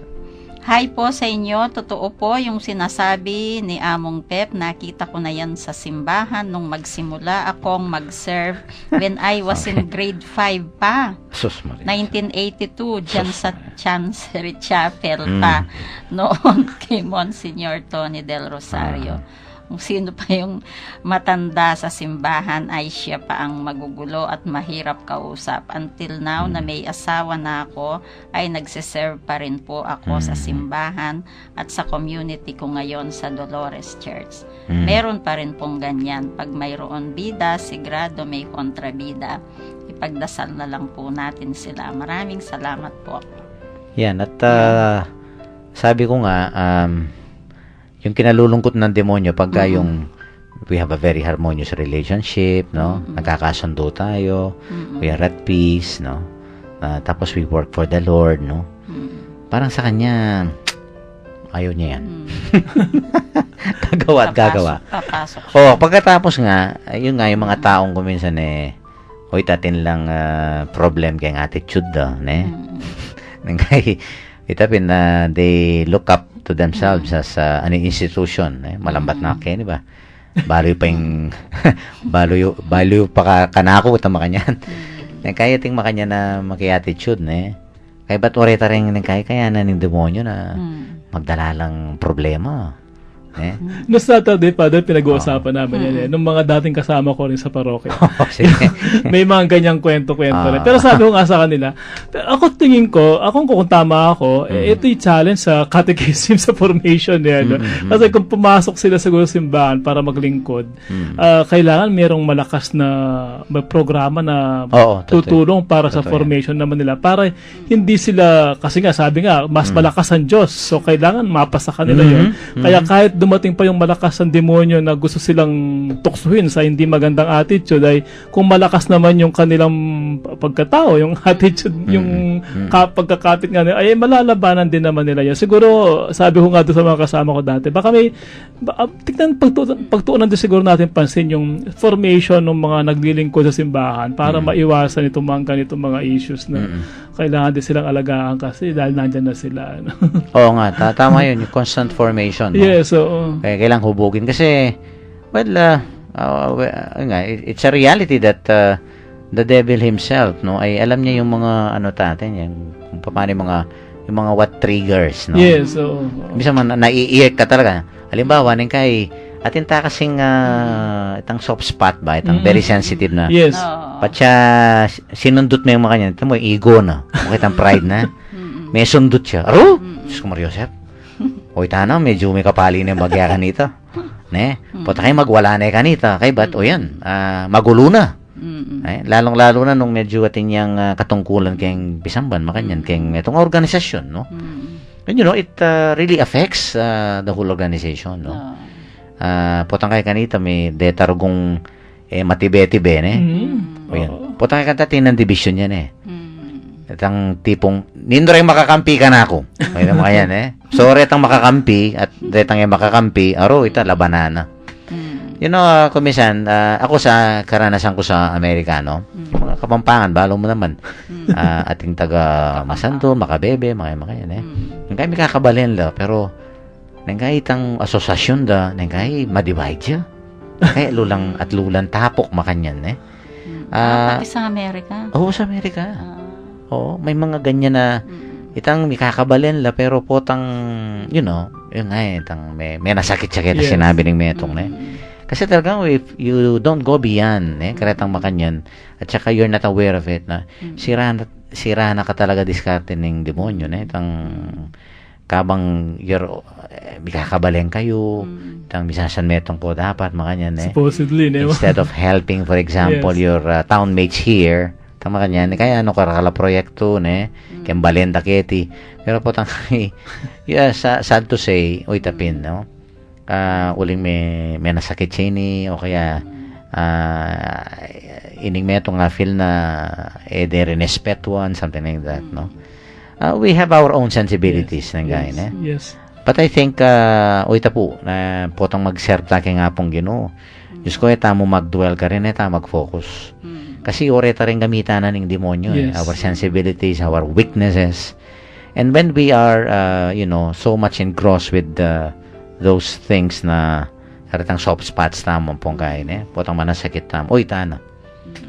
[SPEAKER 3] Hi po sa inyo. Totoo po yung sinasabi ni Among Pep. Nakita ko na yan sa simbahan nung magsimula akong mag-serve when I was in grade 5 pa.
[SPEAKER 2] Sus Maria.
[SPEAKER 3] 1982, dyan sa Chancery Chapel pa. Noon kay Monsignor Tony Del Rosario. Kung sino pa yung matanda sa simbahan ay siya pa ang magugulo at mahirap kausap. Until now na may asawa na ako ay nagsiserve pa rin po ako sa simbahan at sa community ko ngayon sa Dolores Church. Meron pa rin pong ganyan. Pag mayroon bida, sigrado may kontrabida. Ipagdasal na lang po natin sila. Maraming salamat po.
[SPEAKER 2] Yan, at sabi ko nga, yung kinalulungkot ng demonyo pagka yung we have a very harmonious relationship, no? Nagkakasundo tayo, we are at peace, no? Tapos we work for the Lord, no? Parang sa kanya, ayaw niya yan. Gagawa at gagawa.
[SPEAKER 3] Papasok.
[SPEAKER 2] Pagkatapos nga, yun nga, yung mga taong kuminsan hoy, tatin lang problem kayong attitude ne? Kaya, itapin na they look up to themselves as an institution, malambat na kayo, di ba? Baloy pa yung baloy pa kanako ito makanyan. Kaya ting makanya na maki-attitude, Kaya ba't oreta rin kaya na ng demonyo na
[SPEAKER 3] Mm.
[SPEAKER 2] magdala lang problema. Eh?
[SPEAKER 4] No Saturday, Father, pinag-uusapan namin yan eh. Nung mga dating kasama ko rin sa parokya.
[SPEAKER 2] Sige.
[SPEAKER 4] May mga ganyang kwento-kwento rin.
[SPEAKER 2] Ah.
[SPEAKER 4] Pero sabi ko nga sa kanila, ako tingin ko, kung tama ako, ito yung challenge sa catechism sa formation niya. No? Kasi kung pumasok sila sa simbahan para maglingkod, kailangan merong malakas na may programa na
[SPEAKER 2] Oo, totoo.
[SPEAKER 4] tutulong para sa
[SPEAKER 2] Totoo yan.
[SPEAKER 4] formation naman nila. Para hindi sila, kasi nga sabi nga, mas malakas ang Diyos. So kailangan mapasa kanila yun. Kaya kahit dumating pa yung malakas ang demonyo na gusto silang tuksuhin sa hindi magandang attitude, ay kung malakas naman yung kanilang pagkatao, yung attitude, yung pagkakapit nga nila, ay malalabanan din naman nila yan. Siguro, sabi ko nga doon sa mga kasama ko dati, baka may, tignan, pagtuunan din siguro natin pansin yung formation ng mga naglilingkod sa simbahan para maiwasan itong mga ganitong mga issues na kailangan din silang alagaan kasi dahil nandyan na sila. Ano?
[SPEAKER 2] Oo nga, tama yun, yung constant formation. No?
[SPEAKER 4] Yes, so,
[SPEAKER 2] Kaya kailangang hubugin kasi, it's a reality that the devil himself, no, ay alam niya yung mga yung kung paano yung mga what triggers, no.
[SPEAKER 4] yes, so,
[SPEAKER 2] Bisa man naiiyak ka talaga. Halimbawa, ning kay atin ta kasing itang soft spot ba, itang very sensitive na.
[SPEAKER 4] yes.
[SPEAKER 3] Oo.
[SPEAKER 2] Patya sinundot mo yung mga kanya, ito mo yung ego na, itang pride na. May sundot siya. Aro? Diyos ko Mario Joseph. O itana, medyo may kapali na yung bagya kanita. Ne? Punta kayo magwala na yung kanita. Kay ba't, o yan, magulo na. Lalong-lalo na nung medyo atin yung katungkulan kayong Bisamban, makanyan, kayong itong organisasyon, no? And you know, it really affects the whole organization, no? Putang kayo kanita, may detarugong matibe-tibe, ne? O yan. Putang kayo kanita, tinang division yan, eh. Itang tipong, nindray makakampi ka na ako. May naman yan, eh. So, retang makakampi, at retang yung makakampi, aro, ita, labanana. You know, kumisan, ako sa karanasan ko sa Amerikano, mga Kapampangan, balo mo naman, ating taga Masanto, Makabebe, mga yan, eh. Yung kayo may kakabalin la, pero, nang kayo itang asosasyon da, nang kayo madivide siya. Kaya lulang at lulang tapok makanyan, eh.
[SPEAKER 3] Pati sa Amerika.
[SPEAKER 2] Oo, sa Amerika. Oo, may mga ganyan na itang may kakabalin la pero potang yun nga itang may nasakit-sakit na sinabi ng metong kasi talagang if you don't go beyond karetang makanyan at saka you're not aware of it na sira na ka talaga diskarte ng demonyo itang kabang may kakabalin kayo itang bisasan metong po dapat makanyan
[SPEAKER 4] Supposedly,
[SPEAKER 2] instead of helping for example your townmates here tama kanya kaya karakala proyekto kaya balenda keti pero po sad to say tapin uling may nasakit siya ini o kaya ining metong feel na de respetuan something like that we have our own sensibilities ng gaya
[SPEAKER 4] yes.
[SPEAKER 2] but I think po na potang mag-serve ta kay nga pong Ginoo Diyos ko mo mag-dwell ka rin mag-focus kasi oreta rin gamitan na ng demonyo our sensibilities, our weaknesses. And when we are so much engrossed with those things na karitang soft spots tamang pong kain potang manasakit tam tana.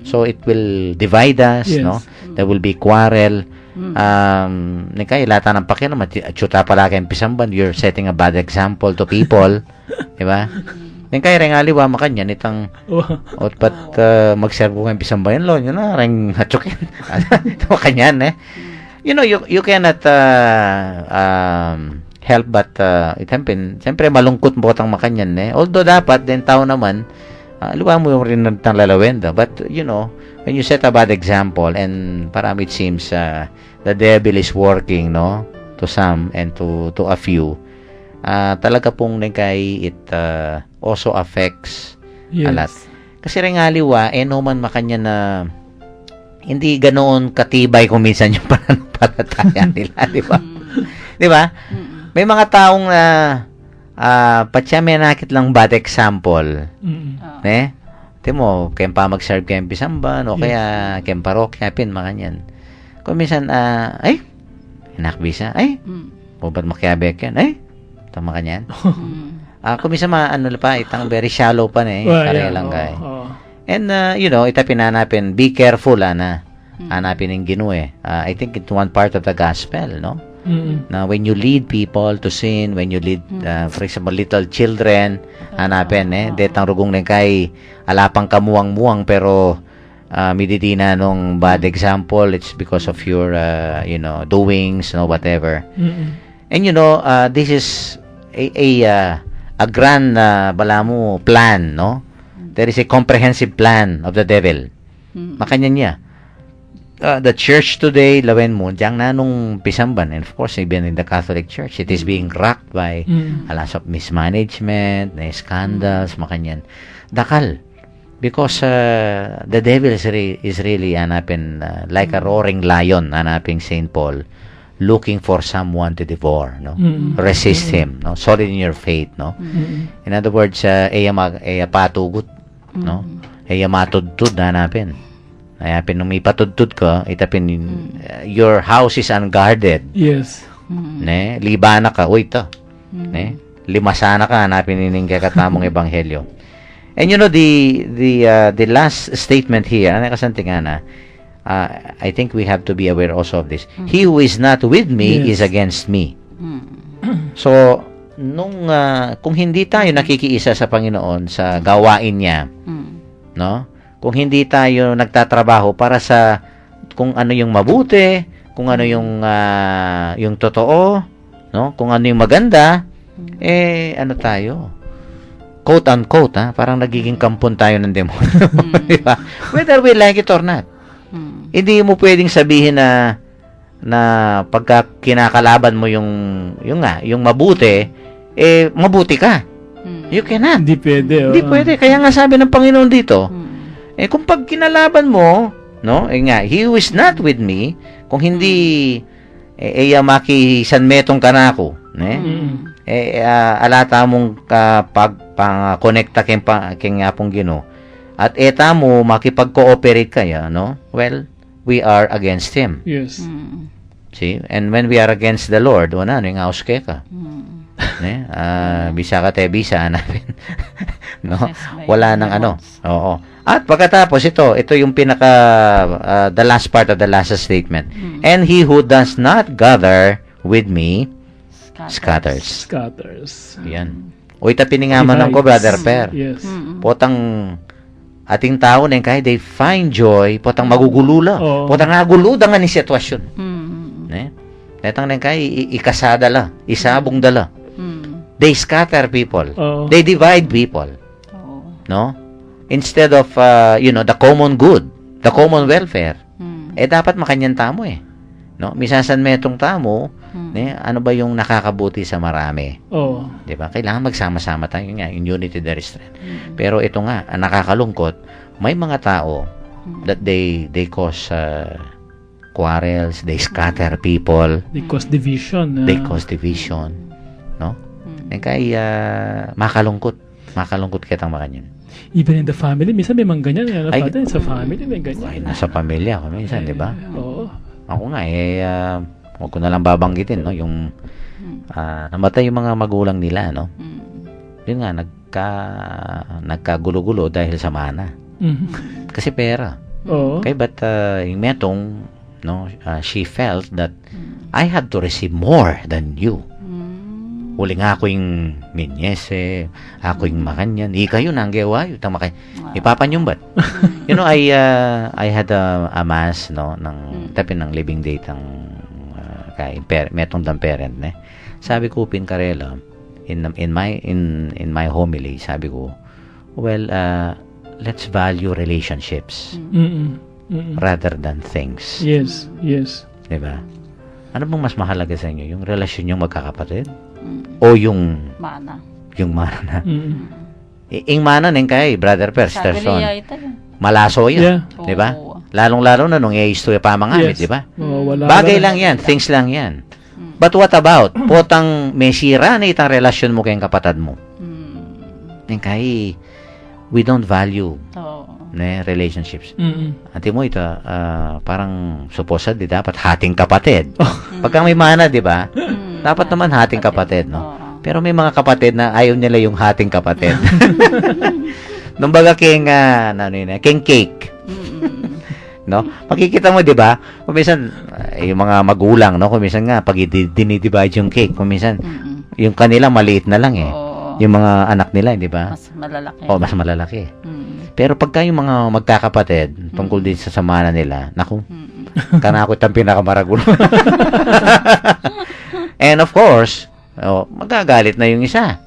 [SPEAKER 2] So it will divide us, there will be quarrel. Kaya lata ng pakialam chuta pala kayong Bisamban, you're setting a bad example to people. Diba? Kaya rin aliwa makanyan itang mag-serve ko ng Bisambayan lo yun na rin hatsukin ito makanyan you cannot help but siyempre malungkot mo tang makanyan although dapat din tao naman aliwa mo yung rin ng lalawenda but when you set a bad example and parang it seems the devil is working to some and to a few talaga pong it also affects a lot. Kasi rin aliwa, man makanya na hindi ganoon katibay kung minsan yung pananampalataya nila, di ba? Di ba? May mga taong patya may nakit lang bad example. Di mo, kaya pa mag-serve kayong Bisamban o kaya kayong parokya, makanyan. Kung minsan, hinakbisa, ba't makiabek yan? Tama kanyan. Kung minsan itang very shallow pa kaya lang kay. And ita pinanapin, be careful na hanapin ng Ginoo eh. I think it's one part of the gospel, no? Na when you lead people to sin, when you lead, for example, little children, hanapin detang rugong ng kay alapang kamuang-muang pero mididina nung bad example, it's because of your, doings, whatever. And this is a grand, balamo, plan, no? There is a comprehensive plan of the devil. Makanya niya. The church today, lawen mo, diyang nanong pisamban, and of course, even in the Catholic Church, it is being rocked by a lot of mismanagement, scandals, makanyan. Dakal. Because the devil is really hanapin, like a roaring lion, hanapin St. Paul, looking for someone to devour, no? Resist him, no? Solid in your faith, no? In other words, eya patugot, no? Eya matudtud, hanapin. Hanapin, nung may patudtud ka, itapin, your house is unguarded.
[SPEAKER 4] Yes.
[SPEAKER 2] Ne? Libana ka, uy, ito. Ne? Limasana ka, hanapin nining kakatamong ebanghelyo. And the last statement here, I think we have to be aware also of this. He who is not with me is against me. So, kung hindi tayo nakikiisa sa Panginoon sa gawain niya, no? Kung hindi tayo nagtatrabaho para sa kung ano yung mabuti, kung ano yung totoo, no? Kung ano yung maganda, ano tayo? Quote unquote, parang nagiging kampon tayo ng demonyo. Diba? Whether we like it or not. Hindi mo pwedeng sabihin na pagka kinakalaban mo yung mabuti, mabuti ka. You cannot.
[SPEAKER 4] Hindi pwede.
[SPEAKER 2] Hindi pwede. Kaya nga sabi ng Panginoon dito, kung pag kinalaban mo, no? He who is not with me, kung hindi maki sanmetong kanako, alata mong pang-connecta king apong Ginoo. At eta mo makipag-cooperate kaya, no? Well, we are against him.
[SPEAKER 4] Yes.
[SPEAKER 2] See? And when we are against the Lord, wala yung auske ka. Bisa ka te bisa natin. No? Wala nang ano. Oo. At pagkatapos ito yung pinaka the last part of the last statement. And he who does not gather with me scatters. Yan. O ita piningaman ng ko, Brother Per.
[SPEAKER 4] Yes.
[SPEAKER 2] Potang ating tao na kaya they find joy, potang magugulula. Potang naguluda nga ni sitwasyon. Netang nang kaya ikasada la, isabong dala. They scatter people. They divide people. No? Instead of the common good, the common welfare. Dapat makanyan tamo no? Misasan metong tamo, ano ba yung nakakabuti sa marami? 'Di ba? Kailangan magsama-sama tayo nga, in unity there is strength. Pero ito nga, ang nakakalungkot, may mga tao that they cause quarrels, they scatter people,
[SPEAKER 4] they cause division.
[SPEAKER 2] no? Kaya makalungkot kitang makanyan.
[SPEAKER 4] Even in the family, minsan may mga ganyan.
[SPEAKER 2] Ay,
[SPEAKER 4] sa family, may ganyan.
[SPEAKER 2] Ay, nasa pamilya ko minsan, di ba?
[SPEAKER 4] Oo.
[SPEAKER 2] Ako nga, huwag ko na lang babanggitin, no? Yung, namatay yung mga magulang nila, no? Yun nga, nagkagulo-gulo dahil sa mana. Kasi pera.
[SPEAKER 4] Oo.
[SPEAKER 2] Okay, but, yung metong, no, she felt that I had to receive more than you. Uli nga ako yung minyese, ako yung makanyan. Kayo na ang gawayo. Ipapanyumbat. I had a mass, no, ng tapin ng living date ng metong dang parent, ne. Sabi ko, Pincarela, in my homily, sabi ko, well, let's value relationships rather than things.
[SPEAKER 4] Yes.
[SPEAKER 2] Diba? Ano bang mas mahalaga sa inyo? Yung relasyon yung magkakapatid? O yung
[SPEAKER 3] mana.
[SPEAKER 2] Yung mana. Ing mana ning kay Brother Per, Sister Son. Malaso yan.
[SPEAKER 4] Yeah.
[SPEAKER 2] Di ba? Lalong-lalo na nung i-istoy pa mangamit, di ba? Bagay lang yan. Things lang yan. But what about? Potang mesira na itang relasyon mo kayong kapatid mo. Ning kay we don't value relationships. Ante mo ito, parang supposedly dapat hating kapatid. Pagka may mana, di ba? Dapat naman hating kapatid, no? Pero may mga kapatid na ayaw nila yung hating kapatid. Nung baga king cake. no? Makikita mo, 'di ba? Kung minsan yung mga magulang, no, kung minsan nga pag dinidivide yung cake, kung minsan yung kanila maliit na lang eh.
[SPEAKER 3] Oo.
[SPEAKER 2] Yung mga anak nila, 'di ba?
[SPEAKER 3] Mas malalaki.
[SPEAKER 2] O mas malalaki.
[SPEAKER 3] Mm.
[SPEAKER 2] Pero pagka yung mga magkakapatid, tungkol din sa samahan nila, naku, kanakot ang pinakamaragulo. And of course, magagalit na yung isa.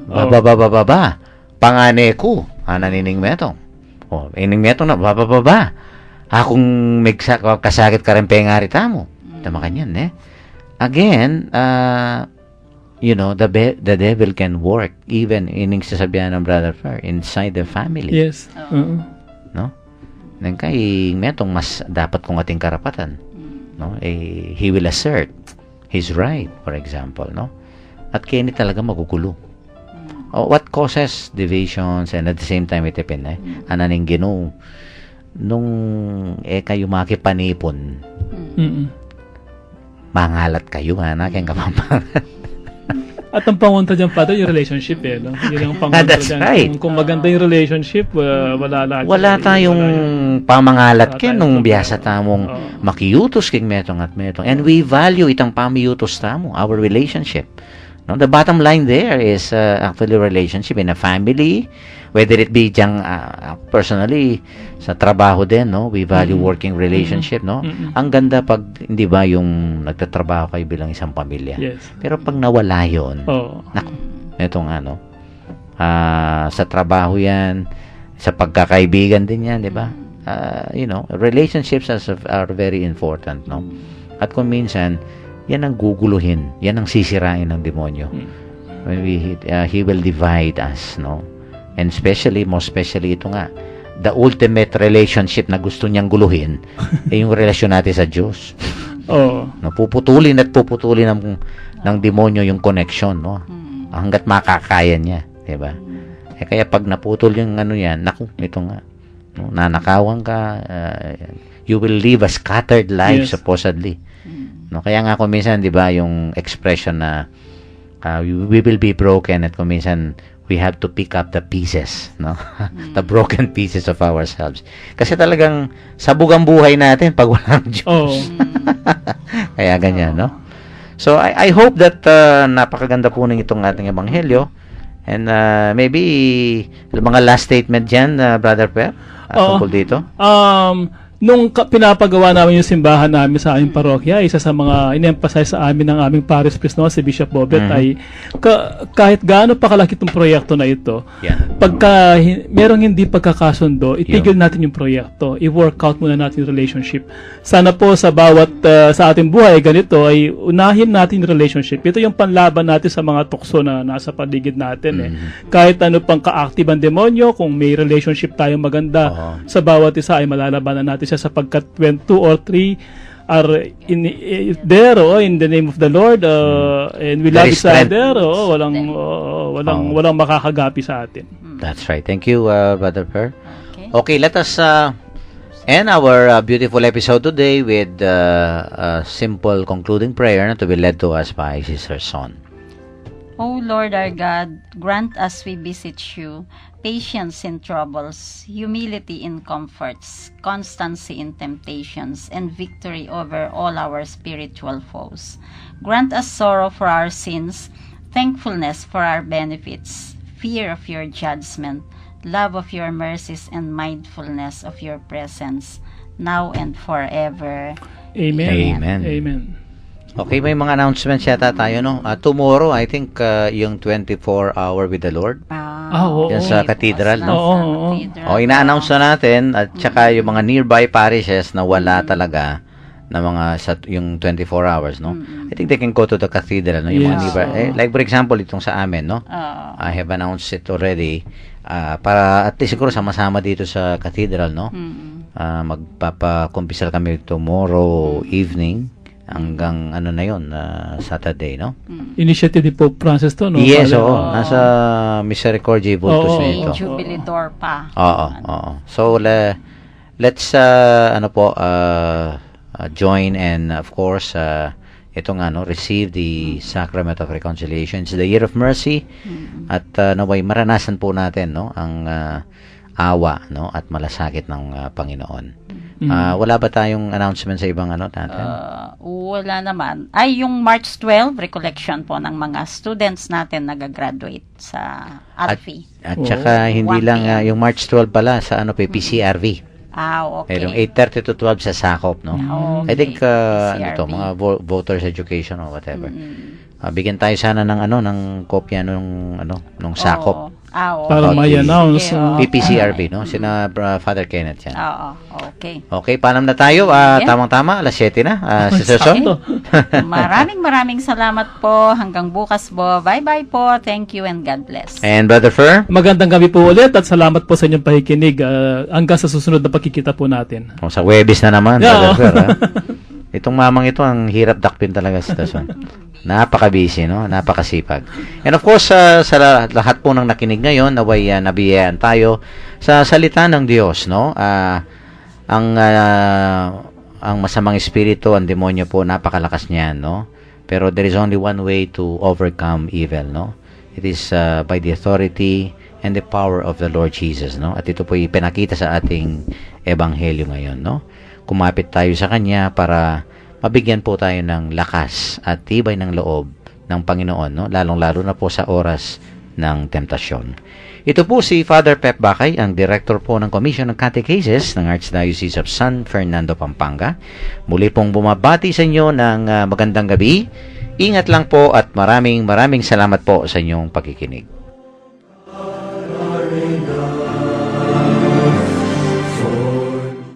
[SPEAKER 2] Baba. Pangane ko, nanining metong. Ining metong na, baba. Akong may kasakit ka rin pengari tamo. Tama kanyan, eh. Again, the devil can work even ining sasabihan ng Brother Fer inside the family.
[SPEAKER 4] Yes.
[SPEAKER 2] No? Nang kay metong mas dapat kong ating karapatan. No? He will assert his right, for example, no? At kaya talaga magugulo. What causes divisions and at the same time itipin ananing Ginoo nung kayo makipanipon mangalat kayo kayong kapampangan.
[SPEAKER 4] At ang pangunta dyan, Father, yung relationship no? Yun ang pangunta
[SPEAKER 2] That's
[SPEAKER 4] dyan.
[SPEAKER 2] right.
[SPEAKER 4] Kung maganda yung relationship,
[SPEAKER 2] wala tayong pamangalat ken nung biyasa tamong makiyutos king metong at metong. And we value itang pamiyutos tamo, our relationship. No, the bottom line there is actually relationship in a family, whether it be diyang personally sa trabaho din, no, we value working relationship, no. Ang ganda pag hindi ba yung nagtatrabaho kayo bilang isang pamilya.
[SPEAKER 4] Yes.
[SPEAKER 2] Pero pag nawala yon, naku, etong sa trabaho yan, sa pagkakaibigan din yan, di ba? Relationships are very important, no. At kung minsan yan ang guguluhin, yan ang sisirain ng demonyo. He will divide us, no? And most especially ito nga, the ultimate relationship na gusto niyang guluhin ay yung relasyon natin sa Diyos. No, puputulin ng demonyo yung connection, no? Hangga't makakaya niya, 'di ba? Kaya pag naputol yung yan, naku, ito nga. No, nanakawan ka, you will live a scattered life supposedly. No, kaya nga kung minsan, 'di ba, yung expression na we will be broken at kung minsan we have to pick up the pieces, no? The broken pieces of ourselves. Kasi talagang sabog ang buhay natin pag walang Diyos. Kaya ganyan, no? So I hope that napakaganda po ng itong ating ebanghelyo. And maybe mga last statement diyan, Brother Per, tungkol dito.
[SPEAKER 4] Nung pinapagawa namin yung simbahan namin sa aming parokya, isa sa mga in-emphasize sa amin ng aming parish priest, no, si Bishop Bobet, ay kahit gaano pa kalaki itong proyekto na ito, pagka merong hindi pagkakasundo, itigil natin yung proyekto, i-work out muna natin yung relationship. Sana po sa bawat sa ating buhay ganito ay unahin natin yung relationship. Ito yung panlaban natin sa mga tukso na nasa paligid natin. Kahit ano pang ka-active ang demonyo, kung may relationship tayong maganda sa bawat isa ay malalabanan natin siya sapagkat when 2 or 3 are in the name of the Lord and we love each other, walang makakagapi sa atin.
[SPEAKER 2] That's right. Thank you, Brother Per. Okay, let us end our beautiful episode today with a simple concluding prayer to be led to us by Sister Son.
[SPEAKER 3] O Lord our God, grant us we beseech you, patience in troubles, humility in comforts, constancy in temptations, and victory over all our spiritual foes. Grant us sorrow for our sins, thankfulness for our benefits, fear of your judgment, love of your mercies, and mindfulness of your presence, now and forever.
[SPEAKER 4] Amen.
[SPEAKER 2] Amen.
[SPEAKER 4] Amen.
[SPEAKER 2] Okay, may mga announcements yata tayo, no? Tomorrow, I think, yung 24-hour with the Lord. Yan sa cathedral, no? Ina-announce na natin, at saka yung mga nearby parishes na wala talaga na yung 24 hours, no? I think they can go to the cathedral, no? Yung mga nearby. Like, for example, itong sa amin, no? I have announced it already. Para at least siguro sama-sama dito sa cathedral, no? Magpapakumpisal kami tomorrow evening. Hanggang na yun, Saturday, no?
[SPEAKER 4] Initiative ni Pope Francis to, no?
[SPEAKER 2] Yes, nasa Misericordia Vultus ito.
[SPEAKER 3] Jubilador pa.
[SPEAKER 2] Oo. So, let's, join and, of course, receive the Sacrament of Reconciliation. It's the Year of Mercy. At naway maranasan po natin, no? awa, no, at malasakit ng Panginoon. Wala ba tayong announcement sa ibang natin?
[SPEAKER 3] Wala naman. Ay, yung March 12, recollection po ng mga students natin nag-graduate sa Alfie.
[SPEAKER 2] At saka hindi
[SPEAKER 3] 1
[SPEAKER 2] lang
[SPEAKER 3] p.m.
[SPEAKER 2] yung March 12 pala sa PCRV.
[SPEAKER 3] Okay.
[SPEAKER 2] Yung 8:30 to 12 sa Sakop, no?
[SPEAKER 3] Okay.
[SPEAKER 2] I think
[SPEAKER 3] PCRV.
[SPEAKER 2] mga voters education or whatever. Bigyan tayo sana ng kopya nung Sakop.
[SPEAKER 4] Para
[SPEAKER 2] Okay.
[SPEAKER 4] may announce.
[SPEAKER 2] PPCRB, no? Sina Father Kenneth yan.
[SPEAKER 3] Oo, okay.
[SPEAKER 2] Okay, paalam na tayo. Tamang-tama, alas 7 na. Si Susan.
[SPEAKER 3] Maraming salamat po. Hanggang bukas po. Bye-bye po. Thank you and God bless.
[SPEAKER 2] And Brother Fer?
[SPEAKER 4] Magandang gabi po ulit at salamat po sa inyong pakikinig. Hanggang sa susunod na pagkikita po natin.
[SPEAKER 2] Sa Webis na naman,
[SPEAKER 4] Yeah.
[SPEAKER 2] Brother Fer. Itong mamang ito, ang hirap dakpin talaga si Susan. Napaka-busy, no? Napakasipag. And of course, sa lahat po ng nakinig ngayon, naway nabiyayaan tayo sa salita ng Diyos, no? Ang masamang espiritu, ang demonyo po, napakalakas niyan, no? Pero there is only one way to overcome evil, no? It is by the authority and the power of the Lord Jesus, no? At ito po ipinakita sa ating ebanghelyo ngayon, no? Kumapit tayo sa Kanya para mabigyan po tayo ng lakas at tibay ng loob ng Panginoon, no? Lalong-lalo na po sa oras ng temptasyon. Ito po si Father Pep Bakay, ang Director po ng Commission of Catechesis ng Archdiocese of San Fernando, Pampanga. Muli pong bumabati sa inyo ng magandang gabi. Ingat lang po at maraming salamat po sa inyong pakikinig.